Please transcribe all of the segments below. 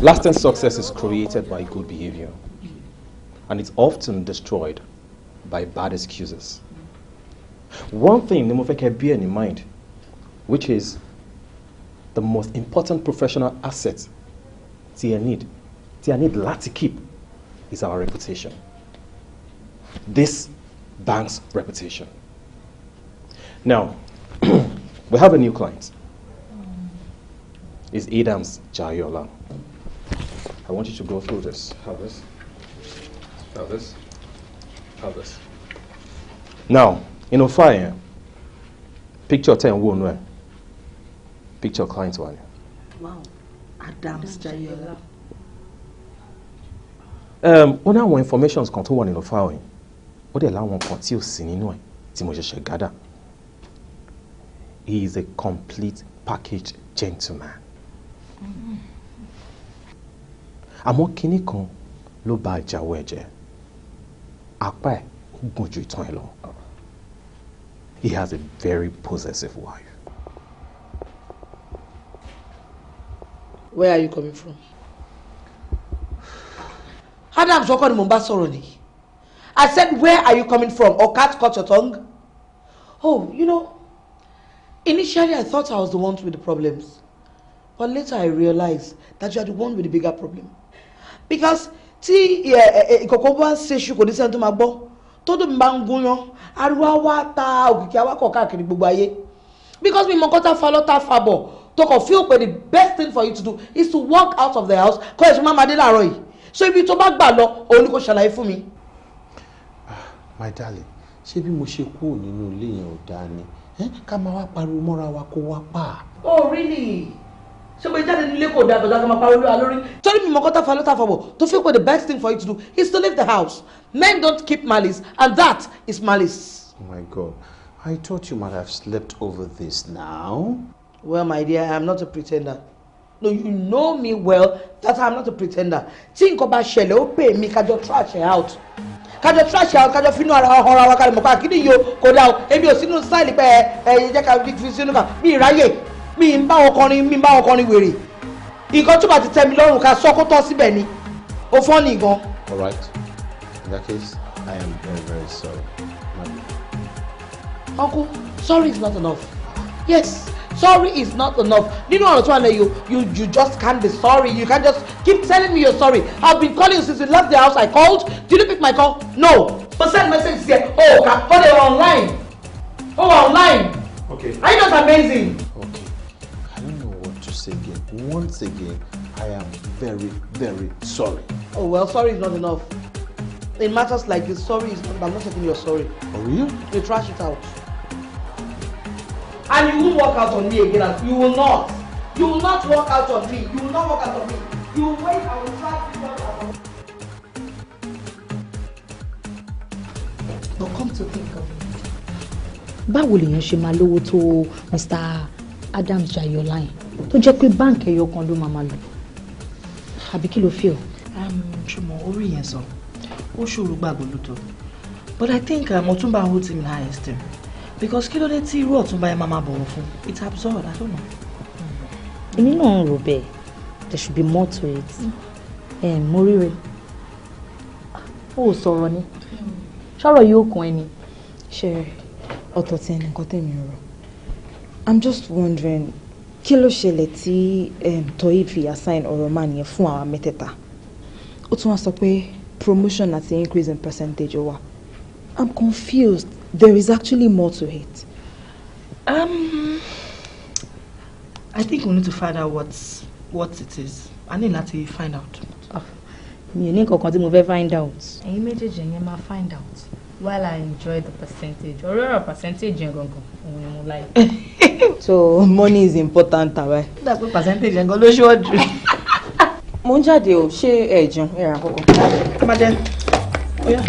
Lasting success is created by good behavior, and it's often destroyed by bad excuses. One thing you must bear in mind, which is the most important professional asset you need to keep, is our reputation. This bank's reputation. Now, we have a new client. It's Adams Jayola. I want you to go through this. Have this. Have this. Have this. Now, in fire, picture 10 1 picture client 1. Wow. Adams Jayola. When our information is contained in the file, what they allow one continue seeing gather. He is a complete package gentleman. Àmọ́ kíní kan ló bà ìjàwó ẹ̀ jẹ́. Apá ẹ̀ ó gùn ju ìtàn ẹ̀ lọ. He has a very possessive wife. Where are you coming from? Adams, what kind of mumba soroni? I said, where are you coming from? Or cat cut your tongue? Oh, you know, initially I thought I was the one with the problems. But later I realized that you are the one with the bigger problem. Because, Kokoba says she could listen to my boy. Todo mbangunyo, arwawata, ukikiawa koka kiribubaye. Because we mokota falota fabo. Toko feel the best thing for you to do is to walk out of the house. Because mama did roy. So if you to back balo, only go shall I for me. My darling, ṣé bí mo ṣe kúrò nínú ilé yẹn ò dáa ni? Ká máa wá pariwo mọ́ra wa kó wá pa. Oh really? So we just nílé kò dáa kọjá ká máa pariwo lórí. Torí mi mokota falota fabo. To feel the best thing for you to do is to leave the house. Men don't keep malice, and that is malice. Oh my God, I thought you might have slept over this now. Well, my dear, I am not a pretender. No, you know me well that I am not a pretender. Think about Shelley, oh pay me, can you trash her out? Can you trash her out? Can you feel no horror? Can you make a video? Go down. If you see no style, you can be fishing. Me raye, me imba okoni weary. He got to about to tell me, Lord, can soko tosi beni. Oh, funny go. All right. In that case, I am very, very sorry. Uncle, sorry is not enough. Yes. Sorry is not enough. You know what I'm trying to you just can't be sorry. You can't just keep telling me you're sorry. I've been calling you since you left the house. I called. Did you pick my call? No. But send message here. Oh, they were online. Oh, online. Okay. Are you not amazing? Okay. I don't know what to say again. Once again, I am very, very sorry. Oh well, sorry is not enough. In matters like this, sorry is not. I'm not taking your sorry. For real? You trash it out. And you won't walk out on me again. You will not. You will not walk out on me. You will not walk out on me. You will wait. I will try to walk out on me. But come to think of it. Báwo lèèyàn ṣe máa lówó tó Mr. Adams Jayola yẹn tó jẹ́ pé báǹkì ẹyọ kan ló máa lò? Àbí kí ló feel? Ṣùgbọ́n orí yẹn sọ, ó ṣòro gbàgbọ́ lóòótọ́. But I think Ọ̀túnba holds him in high esteem. Because kí ló dé tí irú Ọ̀túnba yẹn máa bọ̀wọ̀ fún? It's absurd, I don't know. Èmi náà ń rò bẹ́ẹ̀. There should be more to it. Mo rí rẹ̀. Ó sọ̀rọ̀ ni. Ṣọ́rọ̀ yóò kàn ẹni. Ṣé ọ̀tọ̀ tí ẹnì kan tẹ̀mí rọ̀? I'm just wondering, kí ló ṣẹlẹ̀ tí Toyib fi assign ọ̀rọ̀ máa nìyẹn fún àwọn mẹ́tẹ̀ẹ̀ta? Ó tún wá sọ pé promotion àti increase in percentage ó wà. I'm confused. There is actually more to it. I think we need to find out what it is. I need to find out. Mi ò ní nǹkan kan tí mo fẹ́ find out. Ẹ̀yin méjèèjì yẹn máa find out while I enjoy the percentage. Ọ̀rọ̀ percentage yẹn gangan òun ni mo like. So money is important, right? That's what percentage yẹn gan ló ṣọ́ọ̀jù. Mo ń jáde o, ṣé ẹ jẹun ẹ rà kọ́kọ́? Madam, oya.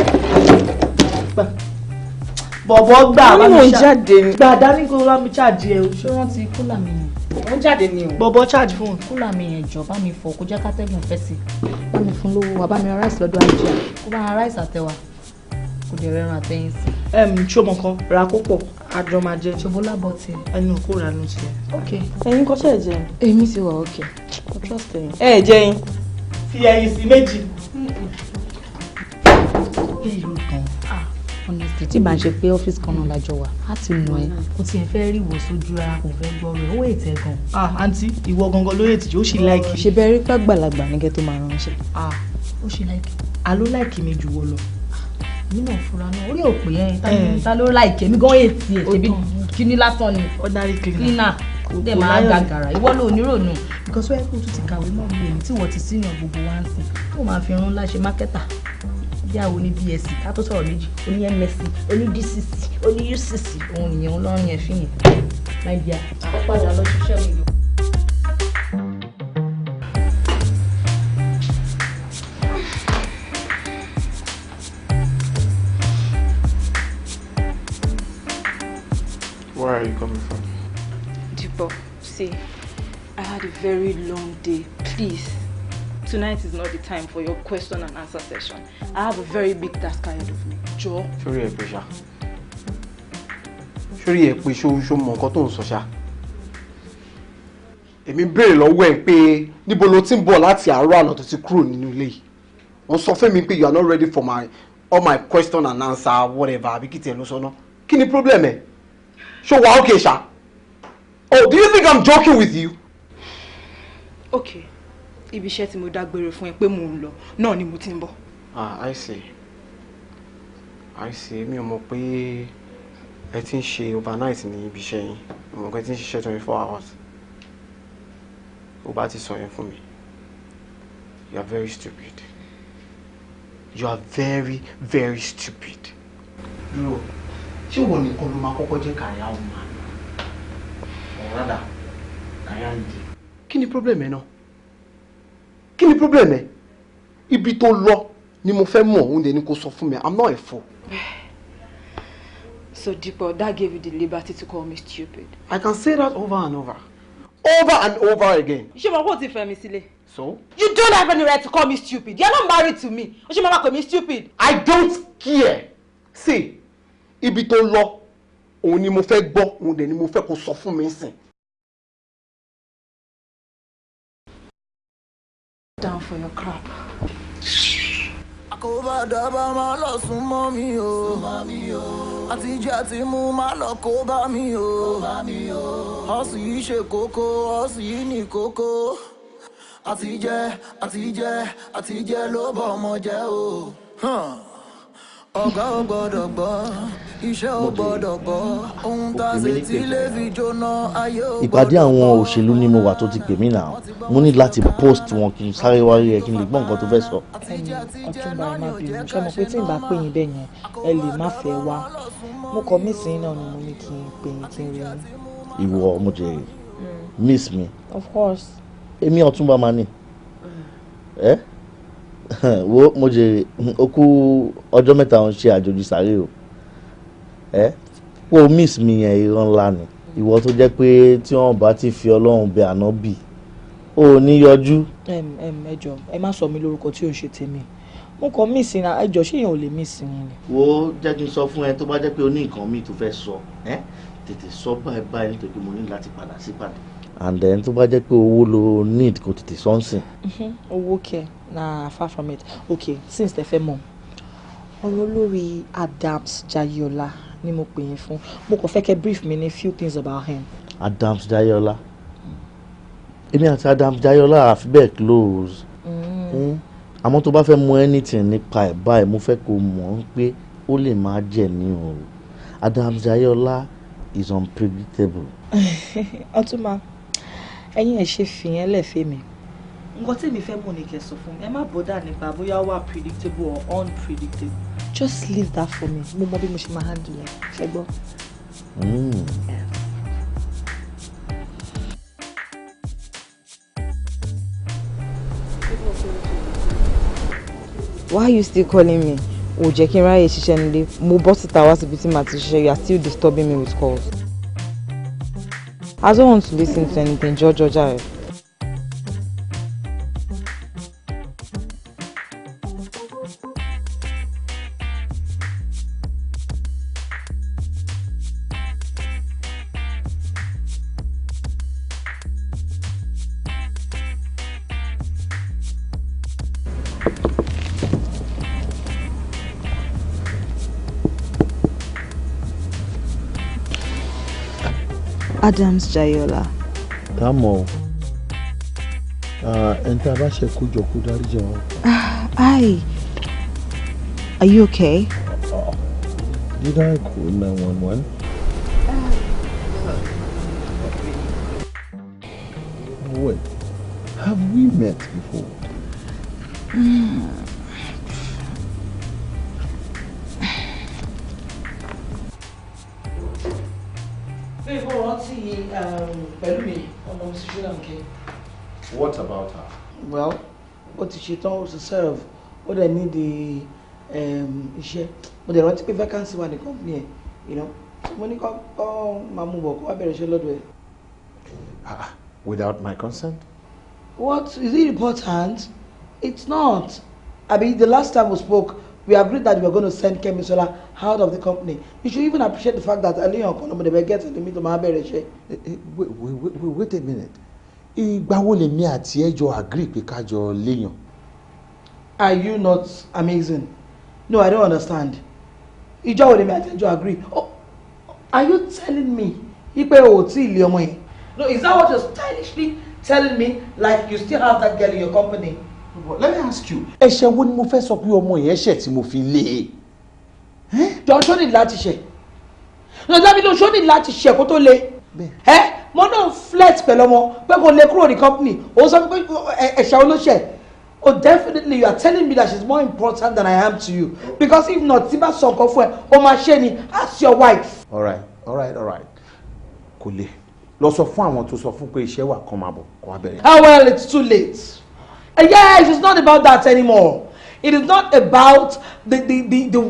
Bọ̀bọ̀ gbà bá mi jáde. Gbà dání kó bá mi charge ẹ o. Ṣé wọ́n ti kúlà mi yẹn? Mo ń jáde ni o. Bọ̀bọ̀ charge fún un. Kúlà mi yẹn jọ bá mi fọ kó jẹ́ kátẹ́gùn fẹ́ sí. Bá mi fún lówó wa bá mi ra rice lọ́dọ̀ àjẹ́. Kó bá ra rice àtẹwà. Kò dẹ̀ rẹran àtẹyìn sí. Ṣé o mọ̀ kan ra kó pọ̀ àjọ máa jẹ. Ṣòbó lábọ̀ tiẹ̀. Ẹni ò kó ra ló tiẹ̀. Okay. Ẹ̀yin kọ́ ṣe jẹun. Èmi ti wà okay. I trust him. Ẹ jẹ́ fi ẹyin sí méjì. Honestly, tí bá ń ṣe pé ọ́fíìsì kan náà lájọ wà á ti nù ẹ́ kó tiẹ̀ fẹ́ rí ìwọ sójú ara kò fẹ́ gbọ́ rẹ̀ ó ètè gan. Àǹtí ìwọ gangan ló ètì ó sì láìkì. ṣe bẹ́ẹ̀ rí pé àgbàlagbà ní kẹ́ tó máa ránṣẹ́. Ó sì láìkì. Àló láìkì mi jù wọ lọ. Èmi náà fura náà orí òpè ẹ̀ ta ló láìkì èmi gan ètì ẹ̀ ṣèbí kíní lásán ni ordinary cleaner dẹ̀ máa gàgàrà ìwọ ló onírònú because wẹ́ẹ́ kó tún ti kàwé mọ́ mi èmi tí wọ́n ti senior gbogbo wa ń sìn tó máa fi rún láṣẹ mákẹ́tà bí àwọn oní BSc ká tó sọ̀rọ̀ méjì oní MSc oní DCC oní UCC òun nìyẹn ọlọ́run yẹn fi yẹn máa bí a padà lọ ṣiṣẹ́ mi. Where are you coming from? Dipo, see, I had a very long day. Please, tonight is not the time for your question and answer session. I have a very big task ahead of me. Joe. Sori ẹ pé ṣá. Sori ẹ pé ṣó mọ nǹkan tó ń sọ ṣá. Èmi béèrè lọ́wọ́ ẹ̀ pé níbo ló ti ń bọ̀ láti àárọ̀ àná tó ti kúrò nínú ilé yìí. Wọ́n sọ fún mi pé you are not ready for all my question and answer whatever àbí kí tiẹ̀ ló sọ náà. Kí ni problem ẹ̀? Ṣó wà okay ṣá? Oh, do you think I'm joking with you? Okay. Ibi iṣẹ́ tí mo dágbére fún ẹ pé mò ń lọ náà ni mo ti ń bọ̀. I see. Mi ò mọ̀ pé ẹ ti ń ṣe overnight ní ibi iṣẹ́ yín. Mo mọ̀ pé ẹ ti ń ṣiṣẹ́ 24 hours. Ó bá ti sọ yẹn fún mi. You are very stupid. You are very, very stupid. Dúró, ṣé wọ́n nìkan ló máa kọ́kọ́ jẹ́ kàyà ọmọ? Or rather, kàyà ìdí. Kí ni problem ẹ náà? Kí ni problem ẹ? Ibi tó lọ ni mo fẹ́ mọ̀ òun dẹ̀ ni kò sọ fún mi. I'm not a fool. So Dipo, that gave you the liberty to call me stupid. I can say that over and over. Over and over again. Ṣé mo kò ti fẹ́ mi sílé? So? You don't have any right to call me stupid. You're not married to me. Ṣé mama call me stupid? I don't care. See, ibi tó lọ òun ni mo fẹ́ gbọ́ òun dẹ̀ ni mo fẹ́ kó sọ fún mi sìn. Down for your crap. Àkóbá dábàá máa lọ sún mọ́ mi o. Àtijọ́ àti mú máa lọ kó bá mi o. Ọ̀sùn yìí ṣe kókó, ọ̀sùn yìí ní kókó. Àtijẹ́ ló bọ̀ ọmọ jẹ́ o. Ọ̀gá ò gbọ́dọ̀ gbọ́, iṣẹ́ ò gbọ́dọ̀ gbọ́. Ohun tá a ṣe tí lè fi jóná ayé ò gbọ́dọ̀ gbọ́. Ìpàdé àwọn òṣèlú ni mo wà tó ti pè mí náà. Mo ní láti post wọn kí n sáré wá rí ẹ kí n lè gbọ́ nǹkan tó fẹ́ sọ. Ọ̀túnba ẹ má bínú ṣé mo pé tí n bá pè yín bẹ́ẹ̀ yẹn ẹ lè má fẹ́ wá. Mo kọ miss yín náà ni mo ní kí n pè yín kí n rí yín. Ìwọ mo jẹ miss me. Of course. Èmi Ọ̀túnba máa ní. Wo mo jẹ okú ọjọ́ mẹ́ta ń ṣe àjòjì sáré o. Wo miss mi yẹn irọ́ ńlá ni. Ìwọ tó jẹ́ pé tí wọ́n bá ti fi Ọlọ́run bẹ ànábì ó ní yọjú. Ẹ jọ̀ọ́ ẹ má sọ mí lórúkọ tí ò ń ṣe tèmi. Mo kàn miss yín náà ẹ jọ̀ọ́ ṣé èèyàn ò lè miss yín ni. Wo jẹ́ kí n sọ fún ẹ tó bá jẹ́ pé o ní nǹkan míì tó fẹ́ sọ tètè sọ báyìí nítorí pé mo ní láti padà sípàdé. And then tó bá jẹ́ pé owó lo need kò tètè sọ́nsìn. Owó kẹ na far from it. Okay, since the fẹ́ mọ̀ ọ̀rọ̀ lórí Adams Jayola ni mo pè yín fún. Mo kàn fẹ́ kẹ́ brief mi ní few things about him. Adams Jayola. Èmi àti Adams Jayola àfi bẹ́ẹ̀ close. Àmọ́ tó bá fẹ́ mọ̀ anything nípa ẹ̀ báyìí mo fẹ́ kó mọ̀ pé ó lè máa jẹ̀ ní o. Adams Jayola is unpredictable. Ọ̀túnba ẹ̀yin ẹ̀ ṣe fìyẹn lẹ́fẹ̀ẹ́ mi. Nǹkan tí mi fẹ́ mọ̀ ní kẹ́ sọ fún mi ẹ má bọ́dà nípa bóyá wà predictable or unpredictable. Just leave that for me. Mo mọ bí mo ṣe máa handle ẹ ṣe gbọ́. Why are you still calling me? O jẹ́ kí n ráyè ṣiṣẹ́ nílé. Mo bọ́ síta wá síbi tí màá ti ṣiṣẹ́. You are still disturbing me with calls. I don't want to listen to anything. Georgia. Adams Jayola. Tamo. Enta ba se kujo kudari jawo. Hi. Are you okay? Did I call 911? Wait. Have we met before? What about her? Well, what is she told to serve? What I need the iṣẹ́. But they want to pay vacancy in the company, you know. So when you come, mamu work, I better show lodwe. Without my consent? What is it important? It's not. I mean, the last time we spoke, we agreed that we were going to send Kemi Sola out of the company. You should even appreciate the fact that early on, they were getting to meet my bereshe. Wait a minute. Ìgbà wo lèmi àti ẹ jọ agree pé ká jọ léyàn? Are you not amazing? No, I don't understand. Ìjọ́ wo lèmi àti ẹ jọ agree? Oh, are you telling me ipe o ti ilé ọmọ yẹn? No, is that what you're stylishly telling me? Like you still have that girl in your company? Let me ask you. Ẹ̀ṣẹ̀ wo ni mo fẹ́ sọ pé ọmọ yẹn ṣẹ̀ tí mo fi lé e? Jọ ṣó ní láti ṣe. No, dábì ló ṣó ní láti ṣe kó tó lé. Mo náà flex pẹ̀lú ọmọ pé kò lè kúrò ní company. Ó sọ pé ẹ̀ṣẹ̀ olóṣẹ̀. Oh, definitely you are telling me that she's more important than I am to you. Because if not, tí bá sọ nǹkan fún ẹ, o máa ṣe ni as your wife. All right. Kò lè. Lọ sọ fún àwọn tó sọ fún pé iṣẹ́ wà kan máa bọ̀ kó wá bẹ̀rẹ̀. Oh well, it's too late. Yes, it's not about that anymore. It is not about the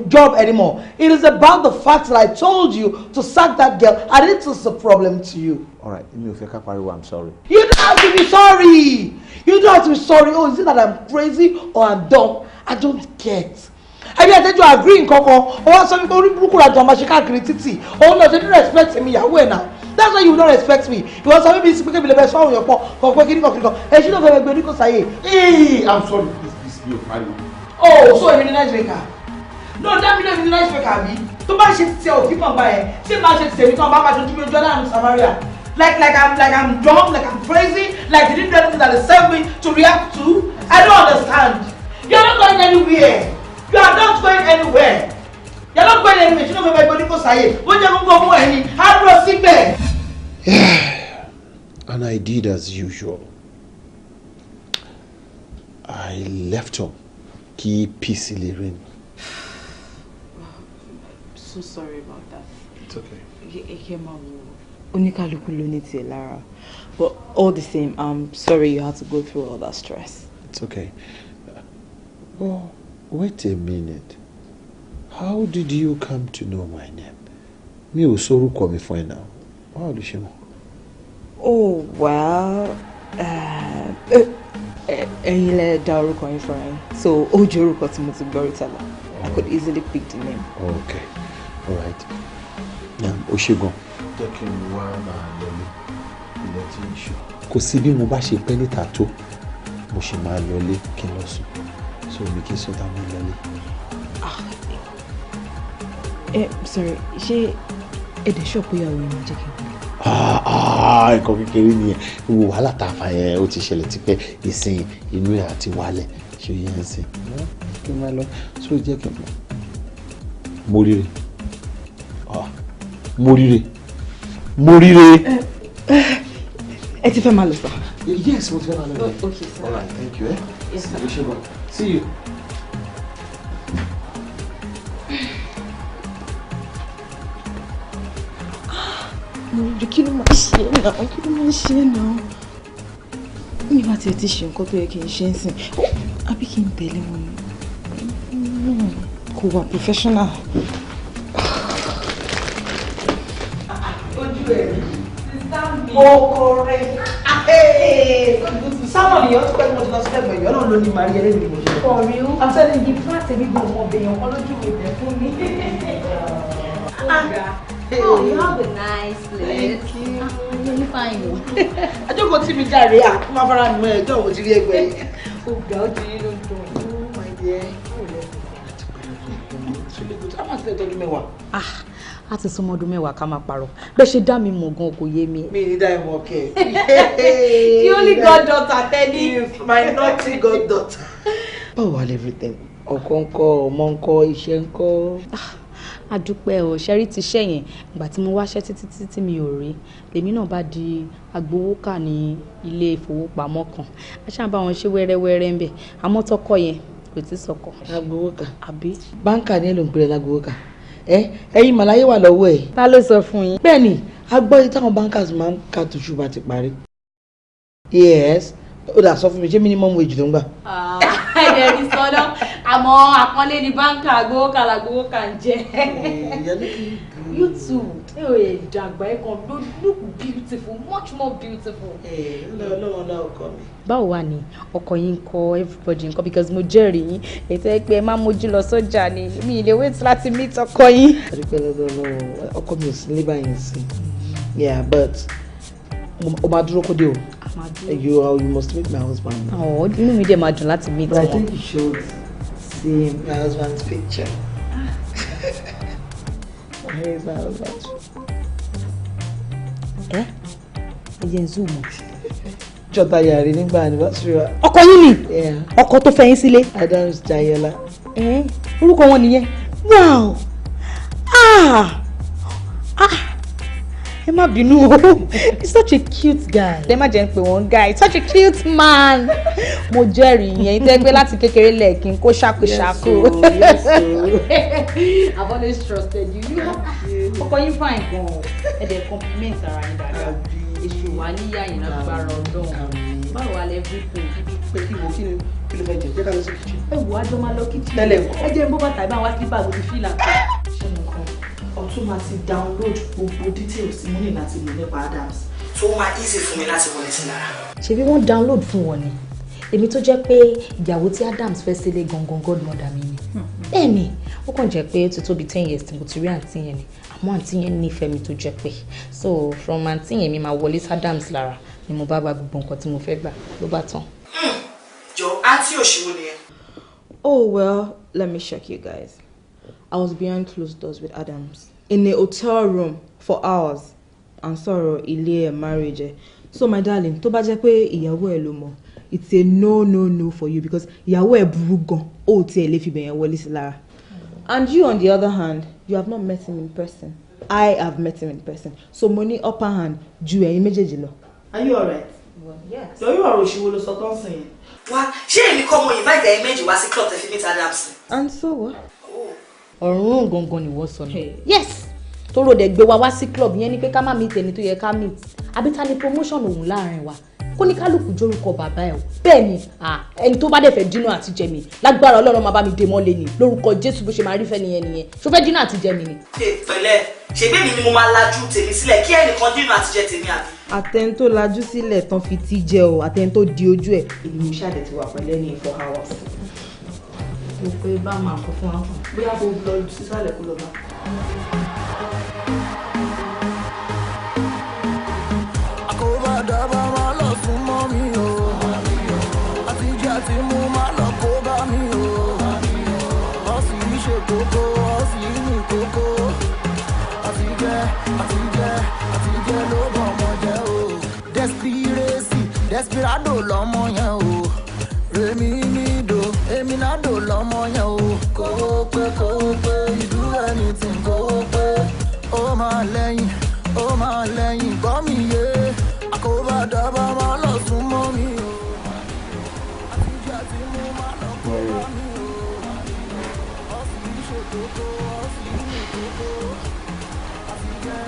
job anymore. It is about the fact that I told you to sack that girl, and it is a problem to you. All right, Emi Ofeka Pariwo, I'm sorry. You don't have to be sorry. You don't have to be sorry. Oh, is it that I'm crazy or I'm dumb? I don't get. I mean, I tell you, I agree in Koko. Oh, some people who are dumb, she can't critique. Oh no, they don't respect me. Yahweh now. That's why you don't respect me. You want somebody to speak the best one your phone. And she don't have a good because I. Hey, I'm sorry. Please, be Pariwo. Oh, so you're a nice maker. No, that means you're a nice maker, me. To buy shit, sell, keep on buying. See, my shit, say, we come back to Jordan and Samaria. Like I'm dumb, like I'm crazy, like they didn't do anything that they serve me to react to. I don't understand. You're not going anywhere. You are not going anywhere. You're not going anywhere. You know my body goes ahead. What you going to go any? How do I sit there? Yeah, and I did as usual. I left her. Keep peacefully reign. So sorry about that. It's okay. But all the same, I'm sorry you had to go through all that stress. It's okay. Oh, wait a minute. How did you come to know my name? Mi ò sorúkọ mi fún ẹ now. How do you know? Oh, well, ẹ̀yin lẹ dá orúkọ yín fúnra yín. So, ó jẹ́ orúkọ tí mo ti gbọ́ rí tẹ́lẹ̀. I could easily pick the name. Okay. All right. Ó ṣé gan. Jẹ́ kí n wá máa lọlé. Ilẹ̀ tí ń ṣú. Kò sí bí mo bá ṣe pẹ́ níta tó, mo ṣe máa lọlé kí n lọ sùn. So, mi kì í sùn tá máa lọlé. Sorry, ṣé èdè ṣọ́ọ̀pù ìyàwó yìí máa jẹ́ kí n wọlé? Nǹkan kékeré nìyẹn. Gbogbo wàhálà tá a fà yẹn ó ti ṣẹlẹ̀ tipẹ́ ìsìn inú ẹ̀ àti wálẹ̀. Ṣé o yẹ ń sìn? Kí n máa lọ. So jẹ́ kí n mọ̀. Mo ríre. Ẹ ti fẹ́ máa lọ sọ? Yes, mo ti fẹ́ máa lọ. Okay, sir. All right, thank you. Yes, sir. See you. Kí ló máa ṣe é náà? Mi bá tiẹ̀ ti ṣe nǹkan tó yẹ kí n ṣe ń sìn. Àbí kí n tẹ̀lé wọn ni? Kò wà professional. Ojú ẹ̀ ọkọ rẹ̀ sáwọn èèyàn tó pẹ́ tí mo ti lọ sí ẹgbẹ̀ẹ́ yọ̀ náà ló ní Maria lẹ́nu ìmọ̀ ṣe. For real? I'm telling you, flat èmi gan ọmọ ọbẹ̀yàn kan lójú mi tẹ̀ fún mi. Oh, you have a nice place. Thank you. Really fine. Àjọkọ̀ tí mi jáde kó máa fara nù ẹjọ́ òun ti rí ẹgbẹ́ yìí. Ọ̀gá ó ti rí ló ń dùn. Oh my dear. How much lè tọ́jú mẹ́wàá? á ti súnmọ́ ọdún mẹ́wàá ká máa parọ́ bẹ́ẹ̀ ṣe dá mi mọ̀ gan kò yé mi. mi ní dá ìmọ̀ kẹ́ the only goddaughter tẹ́lí. my naughty goddaughter. báwo wà everything ọkọ ńkọ́ ọmọ ńkọ́ iṣẹ́ ńkọ́. adúpẹ́ ò ṣẹ́rí ti ṣẹ́ yẹn ìgbà tí mo wáṣẹ́ títí tí mi ò rí lèmi náà bá di agbowókà ní ilé ìfowópamọ́ kan a ṣáà bá wọn ṣe wẹ́rẹ́wẹ́rẹ́ ń bẹ̀ àmọ́ tọkọ yẹn kò tí sọkọ. agbowókà àbí. báńkà ni ẹ ló ń pèrè lágbowókà ẹ̀yin màláyé wà lọ́wọ́ ẹ̀. ta ló sọ fún yín. bẹ́ẹ̀ ni agbọ́dé táwọn bankers máa ń ka tó ṣùgbọ́n ti parí. yes ó dà sọ fún mi ṣé minimum wage ló ń gbà. ẹ̀ẹ́dẹ̀ ní sọ́dọ̀ àmọ́ àpọ́nlé ni báńkà agbowókà làgbowókà ń jẹ́. you too dàgbà ẹ̀ kan look beautiful much more beautiful. lọ́wọ́ náà ọkọ mi. báwo wà ní ọkọ yín kọ everybody nǹkan because mo jẹ́rìí yín ètò ẹ pé ẹ máa mójú lọ sọ́jà ni mi ì lè wait láti meet ọkọ yín. àdúpẹ́ lọ́dọ̀ ọkọ mi ò sí níbà yẹn sí yeah but o máa dúró kóde o you must meet my husband. inú mi dẹ̀ máa dùn láti meet wọn. but I think you should see my husband's picture. Here is my husband. ẹ jẹ́ n zoom. jọta yàrá nígbà anniversary wa. ọkọ yín ni ọkọ tó fẹ́ yín sílé. Adams Jayola. orúkọ wọn nìyẹn. wow ẹ má bínú o he's such a cute guy. ẹ má jẹ́ ń pè wọ́n guy such a cute man. mo jẹ́rìí yẹn tẹ́gbẹ́ láti kékeré lẹ́ẹ̀kín kó ṣàkóṣàkó. I've always trusted you. ọkọ yín fine gan ẹ dẹ̀ compliment ara yín dáadáa èṣù wa níyà yín lágbára ọdún báwo wà lẹ́ everything. pé kí ló fẹ́ jẹ jẹ́ ká lọ sí kitchen. ẹ wò ájọ máa lọ kitchen. tẹ́lẹ̀ ẹ jẹ́ ń bọ́ bàtà ìbá wa slipper gbòdì fílà. ṣé mo kàn ọtún máa ti download gbogbo details tí mo ní láti lò nípa Adams tó máa easy fún mi láti wọlé sí lára. ṣebí wọ́n download fún wọn ni èmi tó jẹ́ pé ìyàwó tí Adams fẹ́ sílé gangan godmother mi ni bẹ́ẹ̀ ni ó kàn jẹ́ pé ó ti tó bí 10 years tí mo ti rí àǹtí yẹn ni àmọ́ àǹtí yẹn nífẹ̀ẹ́ mi tó jẹ́ pé so from àǹtí yẹn mi máa wọlé sí Adams lára ni mo bá gba gbogbo nǹkan tí mo fẹ́ gbà ló bá tán. jọ àǹtí òṣìwò ni ẹ. Oh well, let me shock you guys. I was behind closed doors with Adams in a hotel room for hours and sọ̀rọ̀ ilé marriage. So my darling, tó bá jẹ́ pé ìyàwó ẹ ló mọ̀, it's a no for you because ìyàwó ẹ burú gan, ó tiẹ̀ lè fi bẹ̀yẹn wọlé sí lára. And you on the other hand, you have not met him in person. I have met him in person. So mo ní upper hand ju ẹ̀yin méjèèjì lọ. Are you alright? Well, yes. lórí ọ̀rọ̀ òṣìwò ló sọ tó ń sìn yẹn. wá ṣé èmi kọ́ mo invite ẹ̀yin méjì wá sí club tẹ̀fí meet Adams. And so what? ọ̀run gangan ni wọ́n sọ ni. yes tóró dẹ̀ gbé wa wá sí club yẹn ni pé ká má meet ẹni tó yẹ ká meet àbí ta ni promotion òun láàrin wa kó ní kálukú jórúkọ bàbá ẹ̀ o bẹ́ẹ̀ ni ẹni tó bá dẹ̀ fẹ́ dínà àti jẹ mi lágbára Ọlọ́run máa bá mi dé mọ́lẹ̀ ni lórúkọ Jésù bó ṣe máa rí fẹ́ nìyẹn nìyẹn ṣó fẹ́ dínà àti jẹ mi ni. pẹ̀lẹ́ ṣègbè mi ni mo máa lajú tèmi sílẹ̀ kí ẹnìkan dínà àti jẹ tèmi àbí. Àtẹn tó lajú sílẹ̀ tán fi tí jẹ o àtẹn tó di ojú ẹ̀. ìlú ṣáàdẹ̀ ti wà pẹ̀lẹ́ ní 4 hours. mo pe bá máa kọ fún wa kan. bóyá kó lọ sísàlẹ̀ kó lọ bá. àkóbá dábàá máa lọ sún mọ́ mi o àtijọ́ àti mú máa lọ kó bá mi o wọ́n sì ń ṣe kókó wọ́n sì ń ní kókó àtijẹ́ ló bọ̀ ọmọ jẹ́ o desperado lọ́mọ yẹn o remi nido eminado lọ́mọ yẹn o kówó pé you do anything kówó pé ó máa lẹ́yìn gbọ́ mi yé àkóbá dábà máa lọ sún mọ́ mi o àtijọ́ àti mú máa lọ kó bá mi o ó sì ń ṣe kókó ó sì ń ní kókó àtijẹ́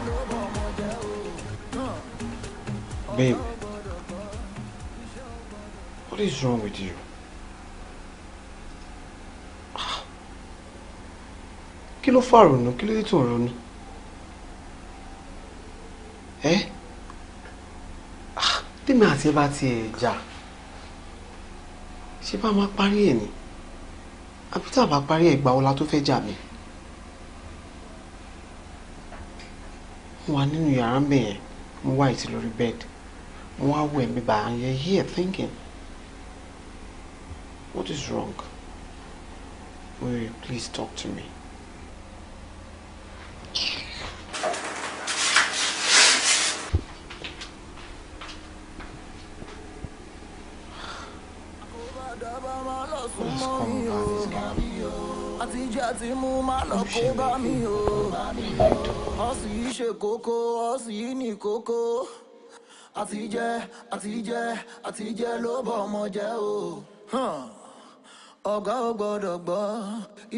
ló bọ̀ ọmọ jẹ́ o. Babe, what is wrong with you? Kí ló fà ronú? Kí ló dé tó ronú? Tèmi àti ẹ bá ti ẹ̀ jà, ṣé bá máa parí ẹ̀ ni? Àbí tá a bá parí ẹ̀ ìgbà wo la tó fẹ́ jà mí? Mo wà nínú yàrá ń bẹ̀ yẹn, mo wá ìtì lórí bed. Mo wá wẹ̀ mi bá and you're here thinking, what is wrong? Will you please talk to me? súnmọ́ mi o. Àtijọ́ àti mú má lọ kó bá mi o. Ọ̀sìn yìí ṣe kókó, ọ̀sìn yìí ní kókó. Àtijẹ́ ló bọ̀ ọmọ jẹ́ o. Ọ̀gá ò gbọ́dọ̀ gbọ́,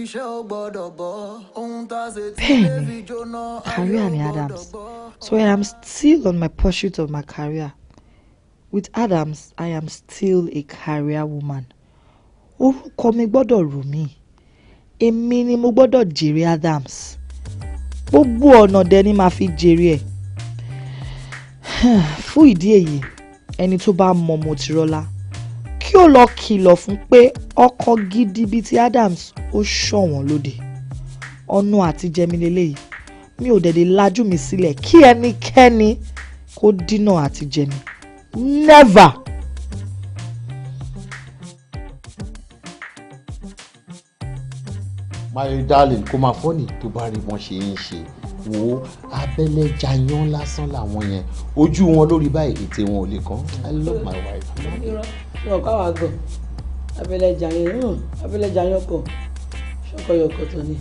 iṣẹ́ ò gbọ́dọ̀ bọ́. Ohun tá a ṣe tí lè fi jóná. Career ni Adams. So I am still on my pursuit of my career. With Adams, I am still a career woman. Orúkọ mi gbọ́dọ̀ rù mí. Èmi ni mo gbọ́dọ̀ jèrè Adams. Gbogbo ọ̀nà dẹ̀ ni màá fi jèrè ẹ̀. Fún ìdí èyí, ẹni tó bá mọ Mo Toriola kí ó lọ kìlọ̀ fún pé ọkọ gidi bíi ti Adams ó ṣọ̀wọ́n lóde. Ọ̀nà àti jẹmi lélẹ́yìí. Mi ò dẹ̀dẹ̀ lajú mi sílẹ̀ kí ẹnikẹ́ni kó dínà àti jẹmi. Never. My darling, kò máa fọ́nì tó bá rí wọn ṣe ń ṣe wo abẹ́lẹ̀ jayán lásán làwọn yẹn ojú wọn lórí báyìí ètè wọn ò lè kàn. I love my wife. Irọ́ káwá gọ̀ abẹ́lẹ̀ jayán kọ̀ ṣọkọyọkọ̀ tó ní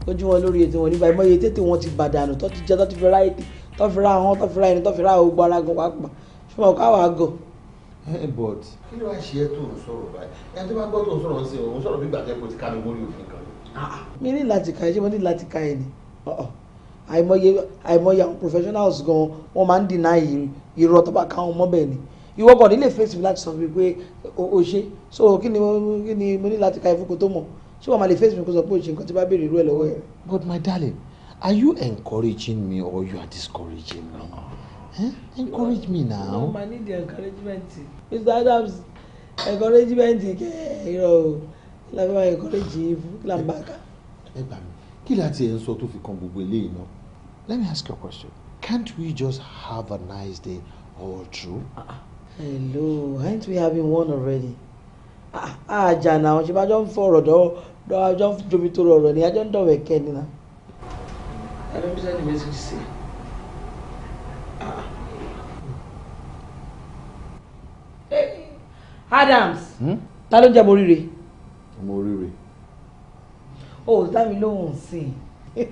ojú wọn lórí ètè wọn nígbà ìmọ̀ye tètè wọn ti bàdànù tó ti jẹ́ tó ti fi ra ètè tó fi ra ahọ́n tó fi ra ẹni tó fi ra ogbó ara gan pàápàá ṣùgbọ́n káwá gọ̀. But kí ló wá ṣe é tó ń sọ̀rọ̀ báyìí ẹni tó bá gbọ́ tó ń sọ̀rọ̀ sí òun sọ̀rọ̀ bí gbàgbé kò ti ká mi mórí òfin kan. Mi ní láti ka ẹ ṣé mo ní láti ka ẹ ni àìmọye àwọn professionals gan wọn máa ń deny irọ́ tó bá ká wọn mọ́ bẹ́ẹ̀ ni ìwọ bọ̀ nílé face mi láti sọ fún mi pé o ṣe so kí ni mo ní láti ka ẹ fún kó tó mọ̀ ṣé wọ́n máa lè face mi kó sọ pé o ṣe nǹkan tí bá béèrè irú ẹ̀ lọ́wọ́ ẹ̀. But my darling, are you encouraging me or you are discouraging me? Encourage me now. I need the encouragement. Mr. Adams, encouragement kẹ́ irọ́ o kí la fi máa encourage yìí fún kí la ń bá a ká. Ẹ gbà mí kí la ti ẹ̀ ń sọ tó fi kan gbogbo eléyìí náà. Let me ask you a question. Can't we just have a nice day all through? Hello, aren't we having one already? Àjà náà ṣe bá jọ ń fọ̀rọ̀ dọ́ àjọ ń jomi tó rọrọ̀ ni àjọ ń dọ̀wẹ̀ kẹ́ ni náà. I don't send the message say. Adams, ta ló ń jẹ́ Moríire? Moríire. Dámi lóhùn sí i.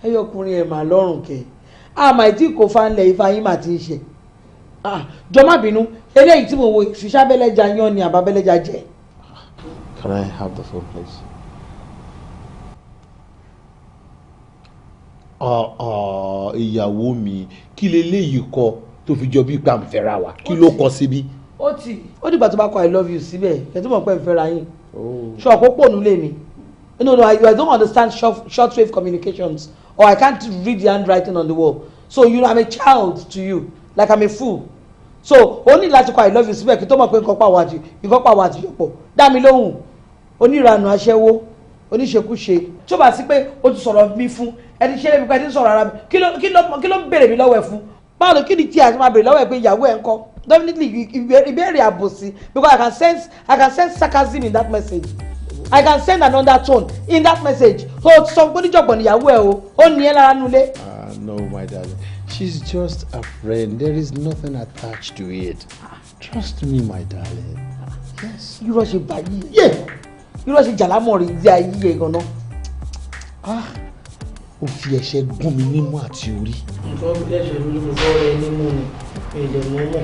Ẹyọ ọkùnrin ẹ̀ mà lọ́rùn kẹ̀. Àmà ìtí kò fa ńlẹ̀ ifá yín mà ti ń ṣe. Jọ má bínú, eléyìí tí mo wo ìfisábẹ́lẹ́jà yán ni àbábẹ́lẹ́jà jẹ́. Can I have the phone, please? Ìyàwó mi kí leléyìí kọ tó fi jọ bí pàm fẹ́ra wa kí ló kọ síbí. Ó dìgbà tó bá kọ I love you síbẹ̀ ẹ̀ tó mọ̀ pé ń fẹ́ra yín. Ṣọ kó pònú lé mi. No, I don't understand shortwave communications or I can't read the handwriting on the wall. So I'm a child to you, like I'm a fool. So only láti kọ I love you síbẹ̀ kí tó mọ̀ pé nǹkan pàwọ́ àti yọ̀pọ̀ dá mi lóhùn oníranù aṣẹ́wó oníṣekúṣe tí ó bá sí pé o ti sọ̀rọ̀ mi fún ẹni ṣe é mi pé ẹni sọ̀rọ̀ ara mi kí ló ń béèrè mi lọ́wọ́ ẹ̀ fún báwo kí ni tí a ti máa béèrè lọ́wọ́ ẹ̀ pé ìyàwó ẹ̀ ń kọ́ definitely ìbéèrè àbòsí because I can sense sarcasm in that message. I can send an undertone in that message. So sọ pé oníjọ̀gbọ̀n níyàwó ẹ̀ o ó ní ẹ lára nulẹ̀. No, my darling. She's just a friend. There is nothing attached to it. Trust me, my darling. Yes. Irọ́ ṣe báyìí. Irọ́ ṣe jàlámọ̀ rí ilé ayé ẹ̀ gan-an. Ó fi ẹ̀ṣẹ̀ gún mi nímú àti orí. Nǹkan bí ẹ̀ṣẹ̀ lórí mi fọ́ rẹ nímú ni èdè mú mọ̀.